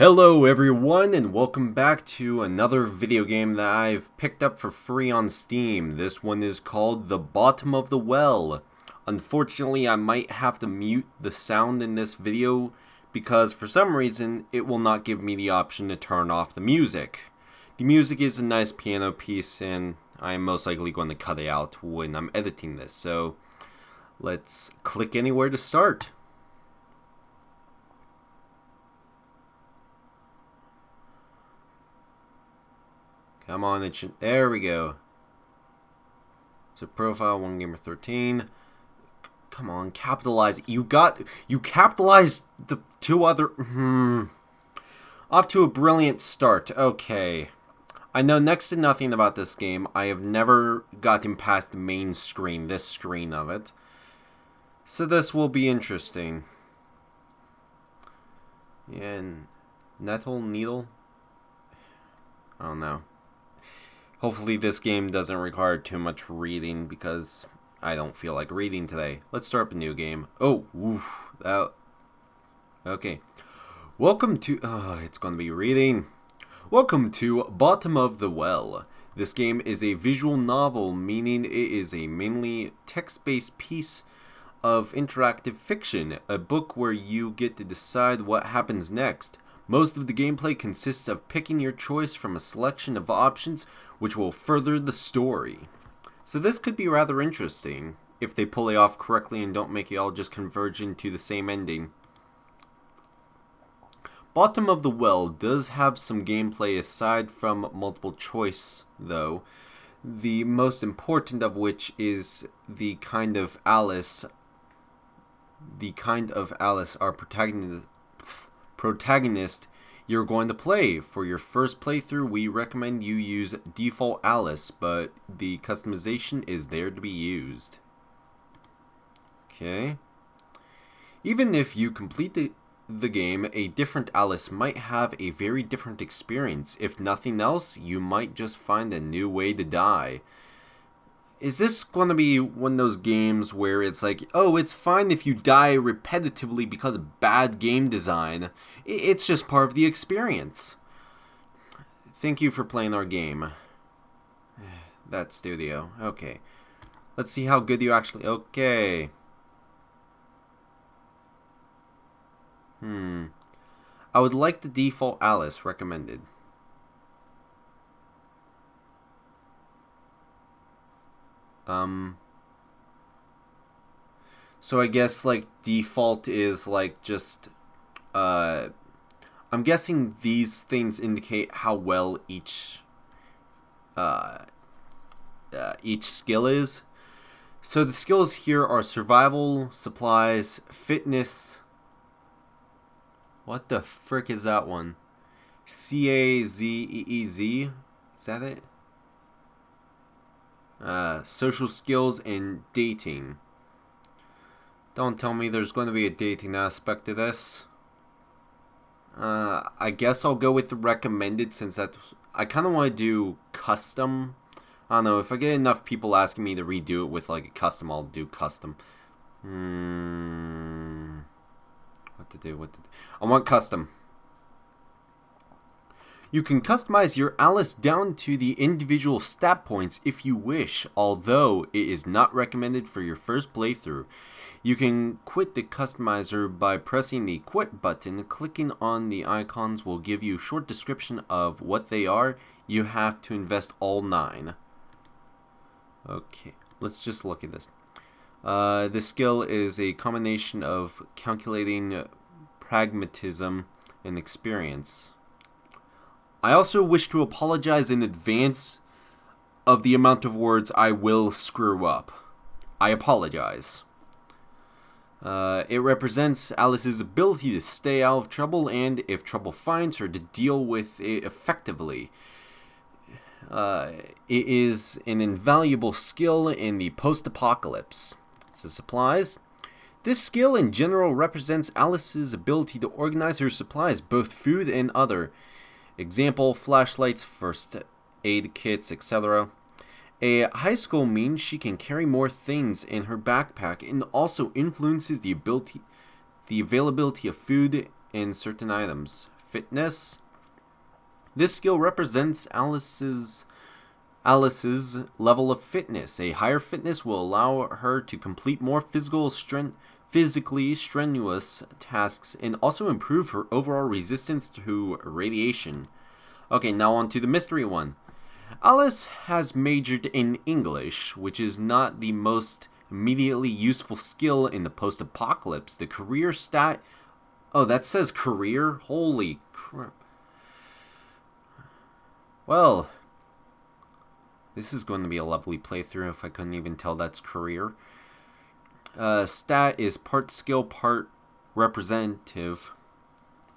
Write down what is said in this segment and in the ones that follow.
Hello everyone, and welcome back to another video game that I've picked up for free on Steam. This one is called The Bottom of the Well. Unfortunately, I might have to mute the sound in this video because for some reason it will not give me the option to turn off the music. The music is a nice piano piece and I'm most likely going to cut it out when I'm editing this. So let's click anywhere to start. Come on, there we go. So profile, one gamer 13. Come on, capitalize. You capitalized the two other. Off to a brilliant start. Okay. I know next to nothing about this game. I have never gotten past the main screen, this screen of it. So this will be interesting. Yeah, and needle? I don't know. Hopefully this game doesn't require too much reading because I don't feel like reading today. Let's start up a new game. Oh, oof. Okay. Welcome to... it's going to be reading. Welcome to Bottom of the Well. This game is a visual novel, meaning it is a mainly text-based piece of interactive fiction. A book where you get to decide what happens next. Most of the gameplay consists of picking your choice from a selection of options which will further the story. So this could be rather interesting if they pull it off correctly and don't make it all just converge into the same ending. Bottom of the Well does have some gameplay aside from multiple choice though, the most important of which is the kind of Alice our protagonist you're going to play. For your first playthrough, we recommend you use default Alice, but the customization is there to be used. Okay. Even if you complete the game, a different Alice might have a very different experience. If nothing else, you might just find a new way to die. Is this going to be one of those games where it's like, oh, it's fine if you die repetitively because of bad game design. It's just part of the experience. Thank you for playing our game. That studio. Okay. Let's see how good you actually... Okay. I would like the default Alice recommended. So I guess like default is like just I'm guessing these things indicate how well each skill is. So the skills here are survival, supplies, fitness. What the frick is that one? CAZEEZ? Is that it? Social skills and dating. Don't tell me there's going to be a dating aspect to this. I guess I'll go with the recommended since I kind of want to do custom. I don't know, if I get enough people asking me to redo it with like a custom, I'll do custom. What to do? I want custom. You can customize your Alice down to the individual stat points if you wish, although it is not recommended for your first playthrough. You can quit the customizer by pressing the quit button. Clicking on the icons will give you a short description of what they are. You have to invest all 9. Okay, let's just look at this. This skill is a combination of calculating pragmatism and experience. I also wish to apologize in advance of the amount of words I will screw up. I apologize. It represents Alice's ability to stay out of trouble and, if trouble finds her, to deal with it effectively. It is an invaluable skill in the post-apocalypse. So supplies. This skill in general represents Alice's ability to organize her supplies, both food and other. Example, flashlights, first aid kits, etc. A high school means she can carry more things in her backpack and also influences the availability of food and certain items. fitness. This skill represents Alice's level of fitness. A higher fitness will allow her to complete more physically strenuous tasks and also improve her overall resistance to radiation. Okay, now on to the mystery one. Alice has majored in English, which is not the most immediately useful skill in the post-apocalypse. The career stat... Oh, that says career? Holy crap. Well, this is going to be a lovely playthrough if I couldn't even tell that's career. Stat is part skill, part representative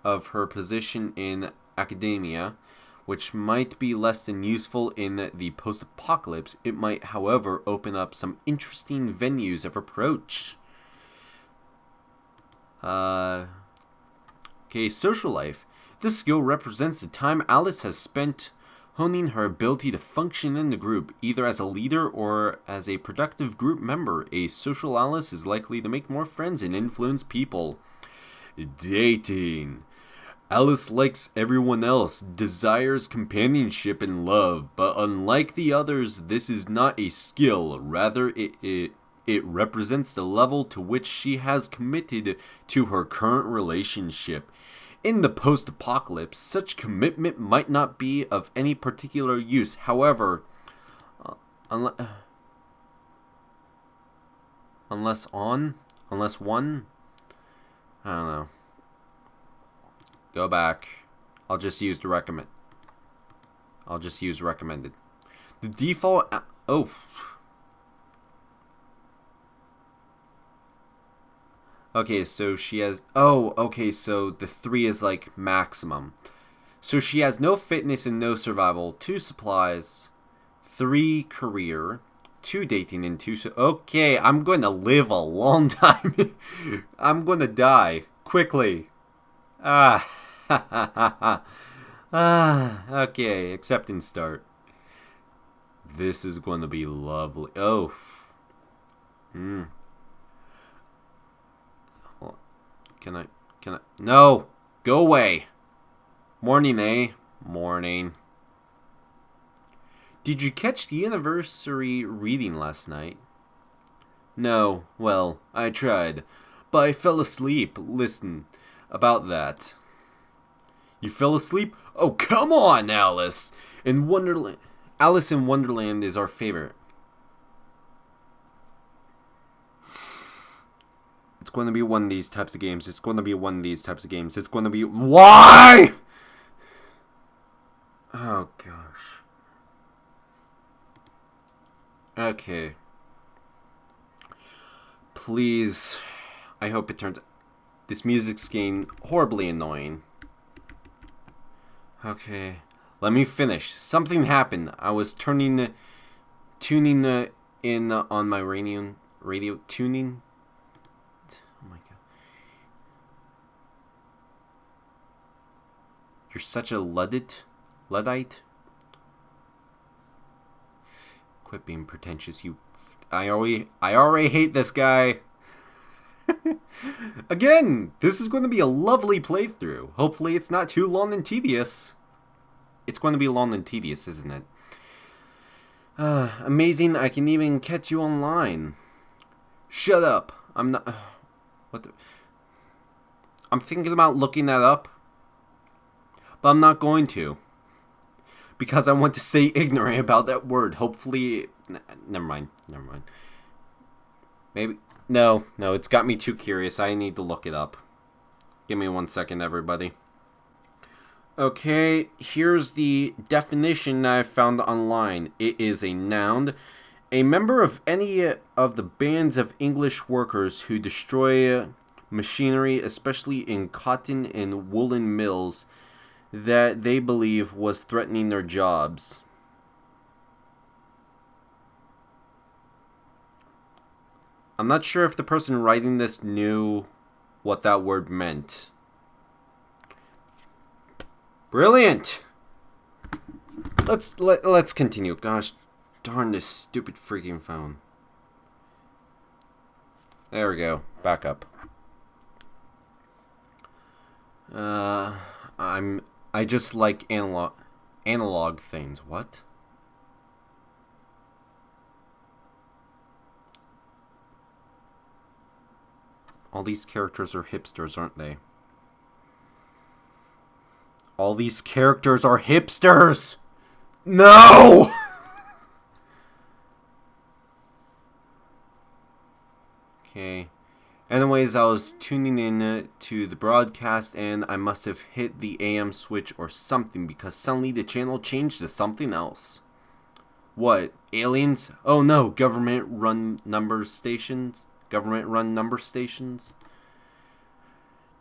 of her position in academia, which might be less than useful in the post-apocalypse. It might, however, open up some interesting venues of approach. Okay, social life. This skill represents the time Alice has spent honing her ability to function in the group, either as a leader or as a productive group member. A social Alice is likely to make more friends and influence people. Dating. Alice likes everyone else, desires companionship and love, but unlike the others, this is not a skill. Rather, it represents the level to which she has committed to her current relationship. In the post-apocalypse, such commitment might not be of any particular use. However, unless one, I don't know. Go back. I'll just use the recommend. I'll just use recommended. The default. Oh. Okay, so she has... Oh, okay, so the 3 is like maximum. So she has no fitness and no survival, 2 supplies, 3 career, 2 dating, and 2... Okay, I'm going to live a long time. I'm going to die quickly. Okay, accept and start. This is going to be lovely. Oh. Can I? No! Go away! Morning, eh? Morning. Did you catch the anniversary reading last night? No. Well, I tried. But I fell asleep. Listen, about that. You fell asleep? Oh, come on, Alice! Alice in Wonderland is our favorite. It's going to be one of these types of games. It's going to be one of these types of games. It's going to be... Why?! Oh, gosh. Okay. Please. I hope it turns... This music's getting horribly annoying. Okay. Let me finish. Something happened. I was tuning in on my radio tuning... Oh my god. You're such a Luddite? Quit being pretentious, you... I already hate this guy. Again, this is going to be a lovely playthrough. Hopefully it's not too long and tedious. It's going to be long and tedious, isn't it? Amazing, I can even catch you online. Shut up. I'm not... What the... I'm thinking about looking that up, but I'm not going to, because I want to stay ignorant about that word. Hopefully, never mind. Maybe no, it's got me too curious. I need to look it up. Give me 1 second, everybody. Okay, here's the definition I found online. It is a noun. A member of any of the bands of English workers who destroy machinery, especially in cotton and woolen mills, that they believe was threatening their jobs. I'm not sure if the person writing this knew what that word meant. Brilliant! Let's continue. Gosh darn this stupid freaking phone. There we go. Back up. I just like analog things. What? All these characters are hipsters, aren't they? All these characters are hipsters! No! Okay. Anyways, I was tuning in to the broadcast and I must have hit the AM switch or something because suddenly the channel changed to something else. What? Aliens? Oh no, government-run number stations? Government-run number stations?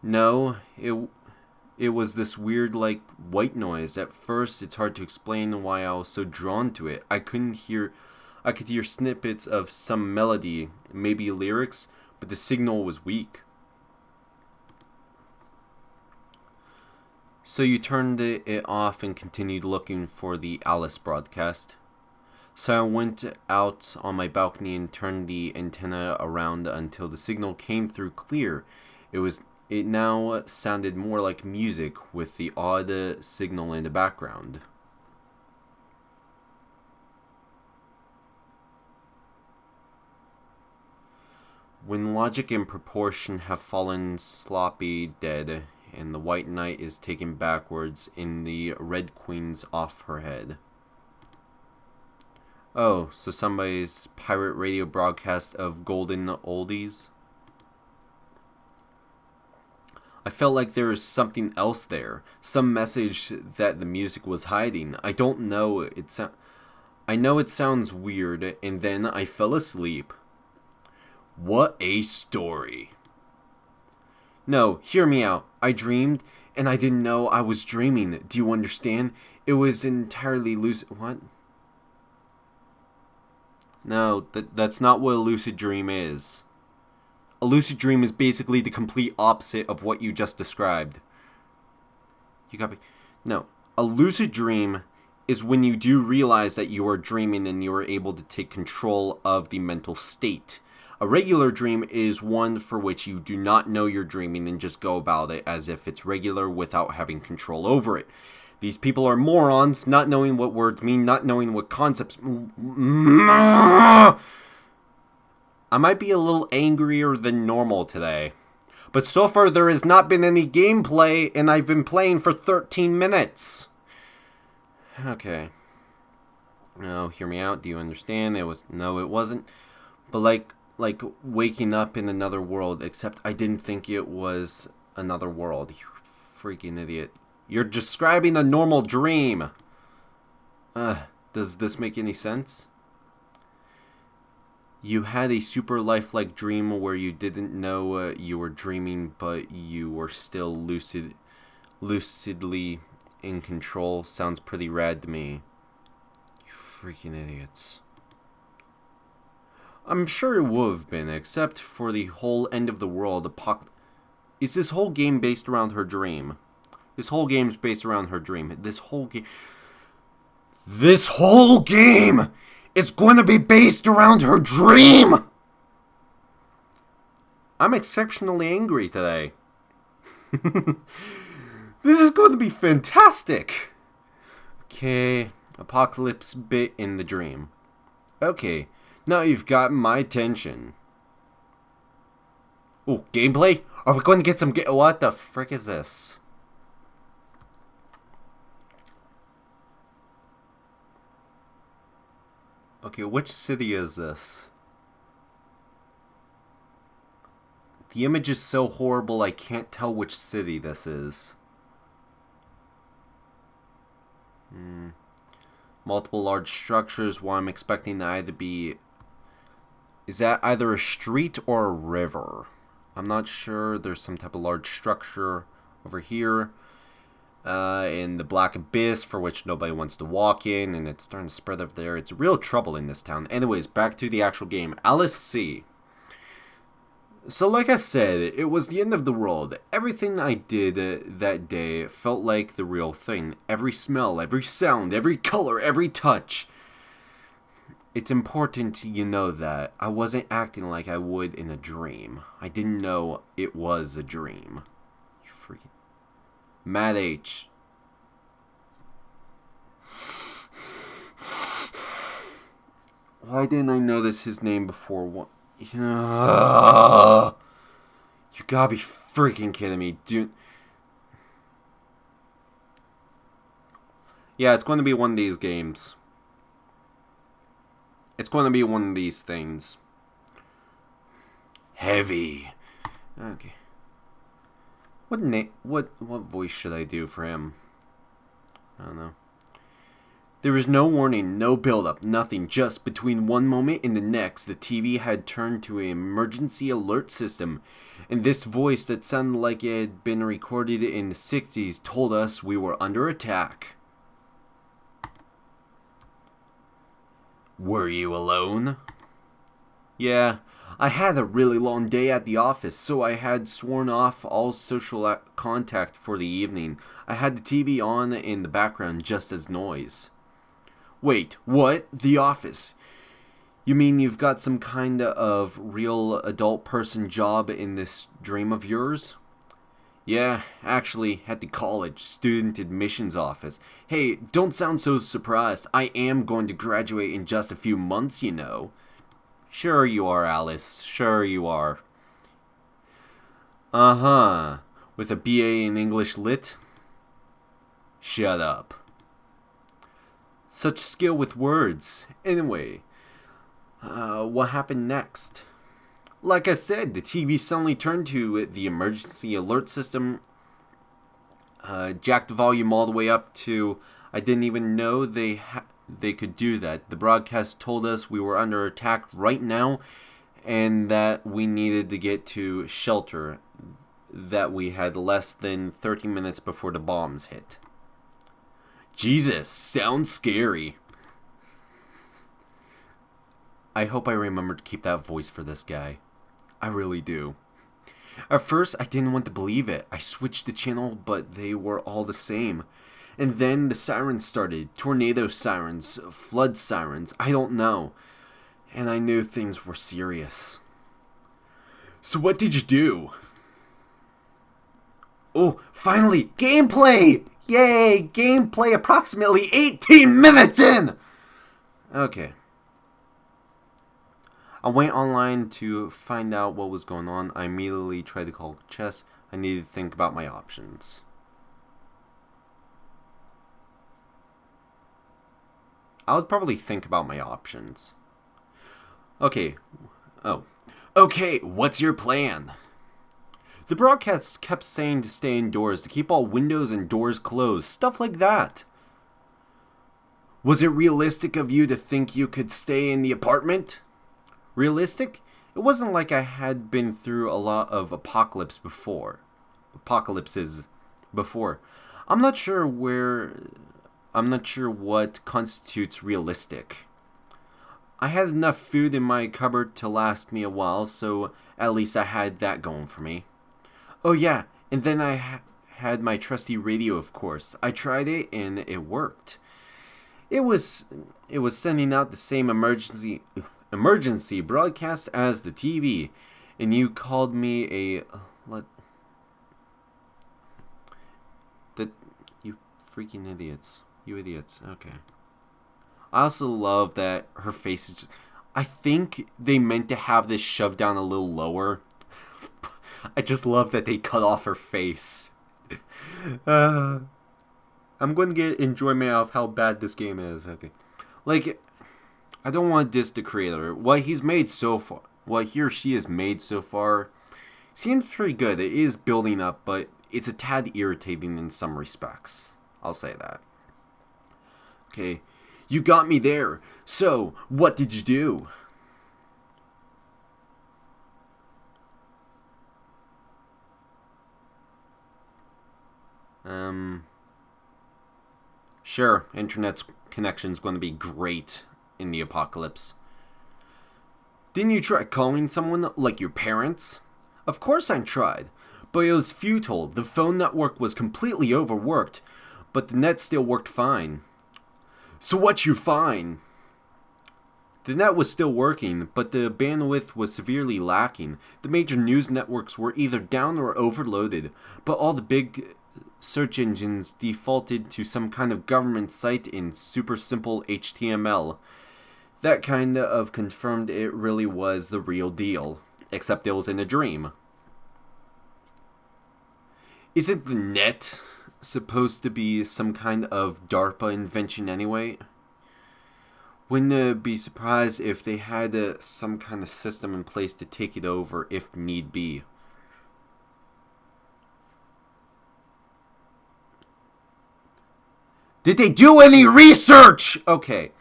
No, it was this weird, like, white noise. At first, it's hard to explain why I was so drawn to it. I could hear snippets of some melody, maybe lyrics, but the signal was weak. So you turned it off and continued looking for the Alice broadcast. So I went out on my balcony and turned the antenna around until the signal came through clear. It now sounded more like music with the odd signal in the background. When logic and proportion have fallen sloppy dead, and the white knight is taken backwards in the red queen's off her head. Oh, so somebody's pirate radio broadcast of golden oldies? I felt like there was something else there, some message that the music was hiding. I don't know, I know it sounds weird, and then I fell asleep. What a story. No, hear me out. I dreamed, and I didn't know I was dreaming. Do you understand? It was entirely lucid. What? No, that's not what a lucid dream is. A lucid dream is basically the complete opposite of what you just described. You got me? No. A lucid dream is when you do realize that you are dreaming and you are able to take control of the mental state. A regular dream is one for which you do not know you're dreaming and just go about it as if it's regular without having control over it. These people are morons, not knowing what words mean, not knowing what concepts... I might be a little angrier than normal today. But so far there has not been any gameplay, and I've been playing for 13 minutes. Okay. No, hear me out. Do you understand? No, it wasn't. But like waking up in another world, except I didn't think it was another world. You freaking idiot. You're describing a normal dream. Does this make any sense? You had a super lifelike dream where you didn't know you were dreaming, but you were still lucidly in control. Sounds pretty rad to me. You freaking idiots. I'm sure it would have been, except for the whole end of the world Is this whole game based around her dream? This whole game's based around her dream. This whole game is going to be based around her dream! I'm exceptionally angry today. This is going to be fantastic! Okay, Apocalypse bit in the dream. Okay, now you've got my attention. Oh, gameplay? Are we going to get some what the frick is this? Okay, which city is this? The image is so horrible I can't tell which city this is. Multiple large structures. What I'm expecting to either be... Is that either a street or a river? I'm not sure. There's some type of large structure over here. In the Black Abyss, for which nobody wants to walk in, and it's starting to spread over there. It's real trouble in this town. Anyways, back to the actual game. Alice C. So like I said, it was the end of the world. Everything I did that day felt like the real thing. Every smell, every sound, every color, every touch. It's important you know that. I wasn't acting like I would in a dream. I didn't know it was a dream. You freaking... Matt H. Why didn't I notice his name before? What? You gotta be freaking kidding me, dude. Yeah, it's going to be one of these games. It's going to be one of these things. Heavy. Okay. What voice should I do for him? I don't know. There was no warning, no build-up, nothing. Just between one moment and the next, the TV had turned to an emergency alert system, and this voice that sounded like it had been recorded in the 60s told us we were under attack. Were you alone? Yeah, I had a really long day at the office, so I had sworn off all social contact for the evening. I had the TV on in the background just as noise. Wait, what? The office? You mean you've got some kind of real adult person job in this dream of yours? Yeah, actually, at the college student admissions office. Hey, don't sound so surprised. I am going to graduate in just a few months, you know. Sure you are, Alice. Sure you are. Uh-huh. With a BA in English Lit? Shut up. Such skill with words. Anyway, what happened next? Like I said, the TV suddenly turned to the emergency alert system, jacked the volume all the way up to, I didn't even know they could do that. The broadcast told us we were under attack right now and that we needed to get to shelter, that we had less than 30 minutes before the bombs hit. Jesus, sounds scary. I hope I remember to keep that voice for this guy. I really do. At first, I didn't want to believe it. I switched the channel, but they were all the same. And then the sirens started. Tornado sirens, flood sirens, I don't know. And I knew things were serious. So what did you do? Oh, finally, gameplay! Yay, gameplay approximately 18 minutes in! Okay. I went online to find out what was going on. I immediately tried to call chess. I needed to think about my options. I would probably think about my options. Okay. Oh. Okay, what's your plan? The broadcast kept saying to stay indoors, to keep all windows and doors closed, stuff like that. Was it realistic of you to think you could stay in the apartment? Realistic? It wasn't like I had been through a lot of apocalypses before. I'm not sure what constitutes realistic. I had enough food in my cupboard to last me a while, so at least I had that going for me. Oh yeah, and then I had my trusty radio, of course. I tried it and it worked. It was sending out the same emergency broadcast as the TV, and you called me you freaking idiots. You idiots. Okay. I also love that her face is I think they meant to have this shoved down a little lower. I just love that they cut off her face. I'm going to get enjoyment out of how bad this game is. Okay. Like, I don't want to diss the creator. What he's made so far, what he or she has made so far, seems pretty good. It is building up, but it's a tad irritating in some respects. I'll say that. Okay. You got me there. So, what did you do? Sure, internet's connection's going to be great in the apocalypse. Didn't you try calling someone like your parents? Of course I tried, but it was futile. The phone network was completely overworked, but the net still worked fine. So what you find? The net was still working, but the bandwidth was severely lacking. The major news networks were either down or overloaded, but all the big search engines defaulted to some kind of government site in super simple HTML. That kind of confirmed it really was the real deal, except it was in a dream. Isn't the net supposed to be some kind of DARPA invention anyway? Wouldn't be surprised if they had some kind of system in place to take it over if need be. Did they do any research? Okay.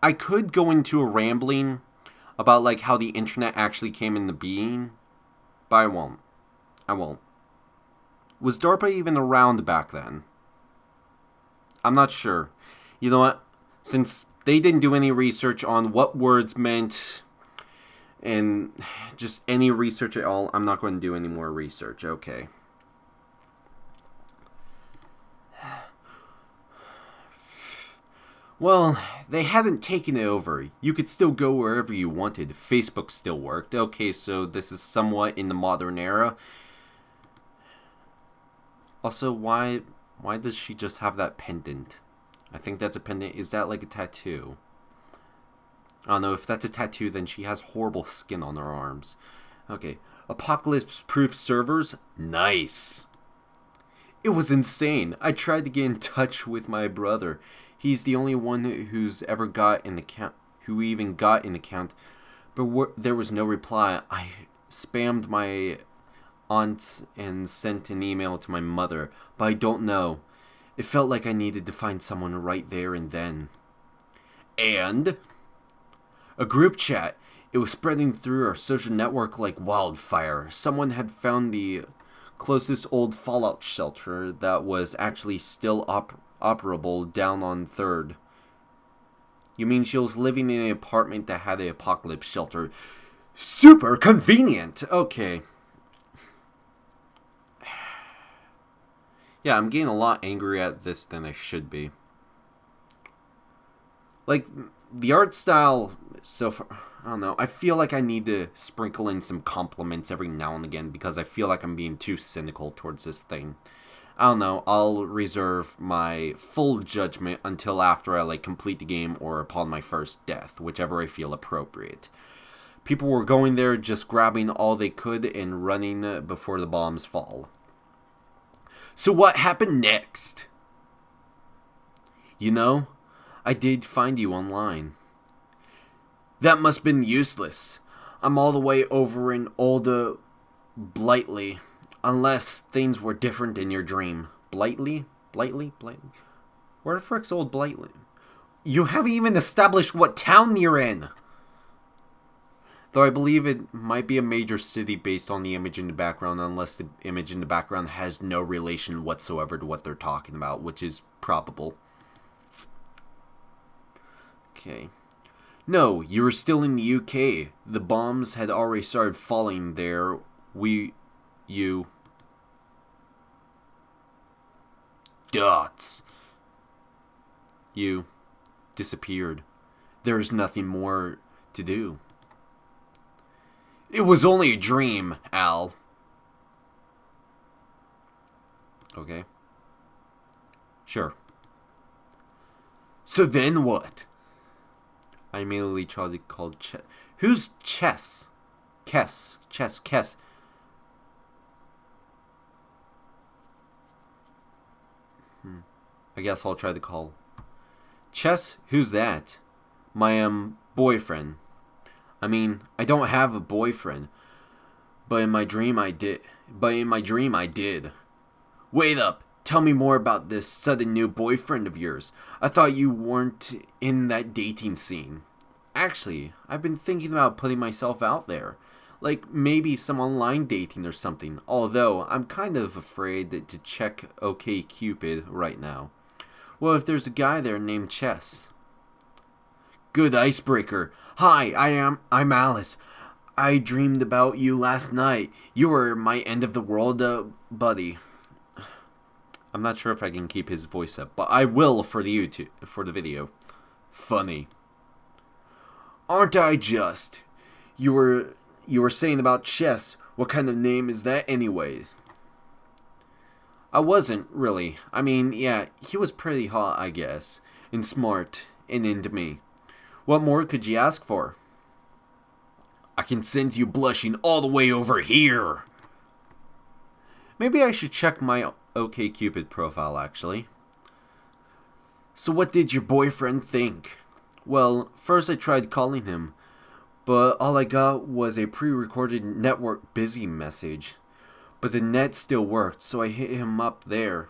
I could go into a rambling about like how the internet actually came into being, but I won't. Was DARPA even around back then? I'm not sure. You know what? Since they didn't do any research on what words meant and just any research at all, I'm not going to do any more research. Okay. Well, they hadn't taken it over. You could still go wherever you wanted. Facebook still worked. Okay, so this is somewhat in the modern era. Also, why does she just have that pendant? I think that's a pendant. Is that like a tattoo? I don't know. If that's a tattoo, then she has horrible skin on her arms. Okay. Apocalypse-proof servers? Nice. It was insane. I tried to get in touch with my brother. He's the only one who's ever got an account, who even got an account, but there was no reply. I spammed my aunt and sent an email to my mother, but I don't know. It felt like I needed to find someone right there and then. And a group chat. It was spreading through our social network like wildfire. Someone had found the closest old Fallout shelter that was actually still operable down on 3rd. You mean she was living in an apartment that had an apocalypse shelter? Super convenient! Okay. Yeah, I'm getting a lot angrier at this than I should be. Like, the art style so far, I don't know. I feel like I need to sprinkle in some compliments every now and again because I feel like I'm being too cynical towards this thing. I don't know. I'll reserve my full judgment until after I complete the game or upon my first death, whichever I feel appropriate. People were going there just grabbing all they could and running before the bombs fall. So what happened next? You know, I did find you online. That must have been useless. I'm all the way over in old Blightly. Unless things were different in your dream. Blightly? Where the frick's old Blightly? You haven't even established what town you're in! Though I believe it might be a major city based on the image in the background, unless the image in the background has no relation whatsoever to what they're talking about, which is probable. Okay. No, you were still in the UK. The bombs had already started falling there. You dots. You disappeared. There's nothing more to do. It was only a dream, Al. Okay. Sure. So then what? I immediately tried to call Chess. Who's Chess? Kess. I guess I'll try to call. Chess? Who's that? My, boyfriend. I mean, I don't have a boyfriend. But in my dream I did. Wait up. Tell me more about this sudden new boyfriend of yours. I thought you weren't in that dating scene. Actually, I've been thinking about putting myself out there. Like, maybe some online dating or something. Although, I'm kind of afraid to check OkCupid right now. Well, if there's a guy there named Chess. Good icebreaker. Hi, I'm Alice. I dreamed about you last night. You were my end of the world buddy. I'm not sure if I can keep his voice up, but I will for the video. Funny. Aren't I just? You were saying about Chess. What kind of name is that anyway? I wasn't, really. I mean, yeah, he was pretty hot, I guess, and smart, and into me. What more could you ask for? I can send you blushing all the way over here. Maybe I should check my OkCupid profile, actually. So what did your boyfriend think? Well, first I tried calling him, but all I got was a pre-recorded network busy message. But the net still worked, so I hit him up there.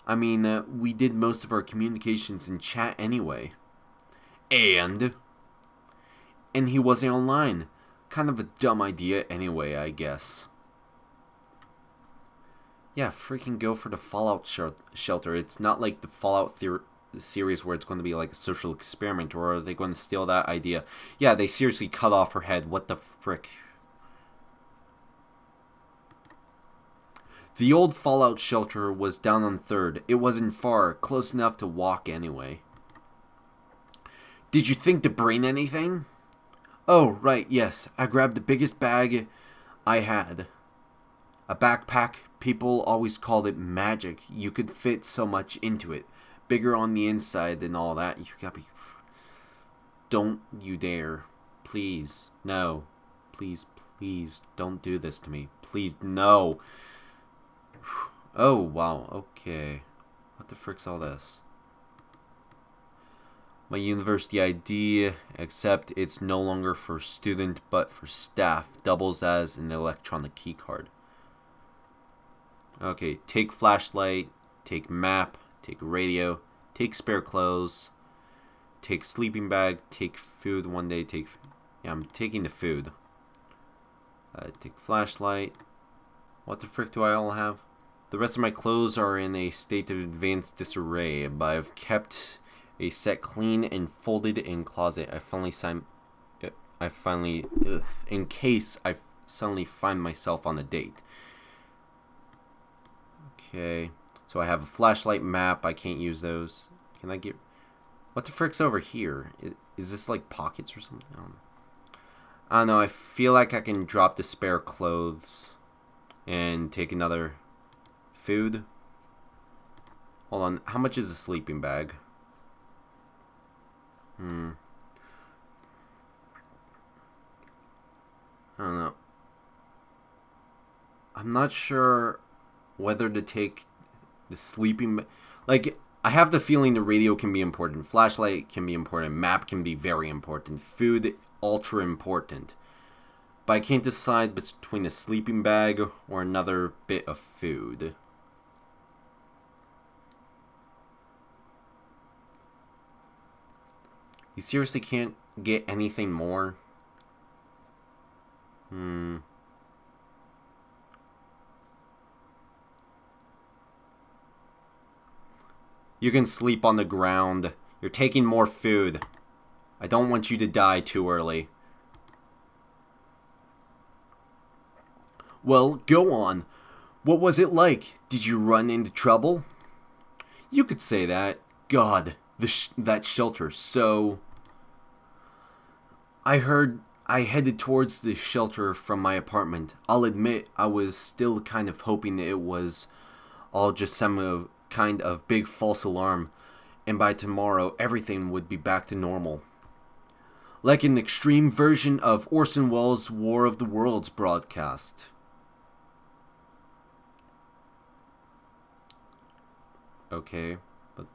I mean, we did most of our communications in chat anyway. And? And he wasn't online. Kind of a dumb idea anyway, I guess. Yeah, freaking go for the Fallout shelter. It's not like the Fallout series where it's going to be like a social experiment, or are they going to steal that idea? Yeah, they seriously cut off her head. What the frick? The old Fallout shelter was down on 3rd. It wasn't far, close enough to walk anyway. Did you think to bring anything? Oh, right, yes. I grabbed the biggest bag I had. A backpack. People always called it magic. You could fit so much into it. Bigger on the inside than all that. You gotta be... Don't you dare. Please. No. Please, please, don't do this to me. Please, no. Oh, wow. Okay. What the frick's all this? My university ID, except it's no longer for student but for staff, doubles as an electronic keycard. Okay, take flashlight, take map, take radio, take spare clothes, take sleeping bag, take food one day, take... Yeah, I'm taking the food. Take flashlight. What the frick do I all have? The rest of my clothes are in a state of advanced disarray, but I've kept a set clean and folded in closet. In case I suddenly find myself on a date. Okay, so I have a flashlight, map. I can't use those. Can I get... What the frick's over here? Is this like pockets or something? I don't know. I feel like I can drop the spare clothes and take another food. Hold on. How much is a sleeping bag? I don't know. I'm not sure whether to take the sleeping... Like, I have the feeling the radio can be important. Flashlight can be important. Map can be very important. Food, ultra important. But I can't decide between a sleeping bag or another bit of food. You seriously can't get anything more? You can sleep on the ground. You're taking more food. I don't want you to die too early. Well, go on. What was it like? Did you run into trouble? You could say that. God, that shelter, so... I headed towards the shelter from my apartment. I'll admit, I was still kind of hoping it was all just some kind of big false alarm, and by tomorrow, everything would be back to normal. Like an extreme version of Orson Welles' War of the Worlds broadcast. Okay, but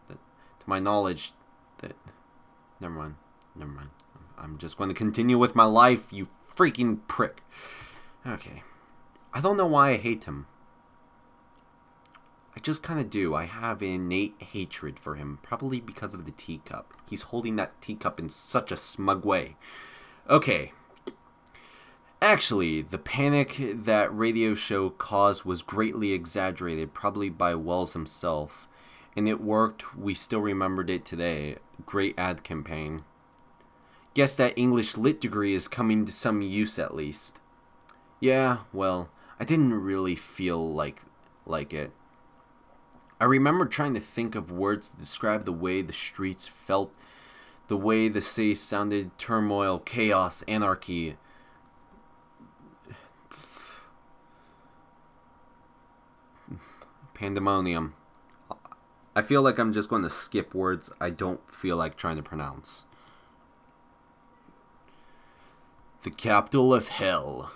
to my knowledge, never mind. I'm just going to continue with my life, you freaking prick. Okay. I don't know why I hate him. I just kind of do. I have innate hatred for him, probably because of the teacup. He's holding that teacup in such a smug way. Okay. Actually, the panic that radio show caused was greatly exaggerated, probably by Welles himself. And it worked. We still remembered it today. Great ad campaign. Guess that English Lit degree is coming to some use at least. Yeah, well, I didn't really feel like it. I remember trying to think of words to describe the way the streets felt, the way the city sounded, turmoil, chaos, anarchy. Pandemonium. I feel like I'm just going to skip words I don't feel like trying to pronounce. The capital of hell.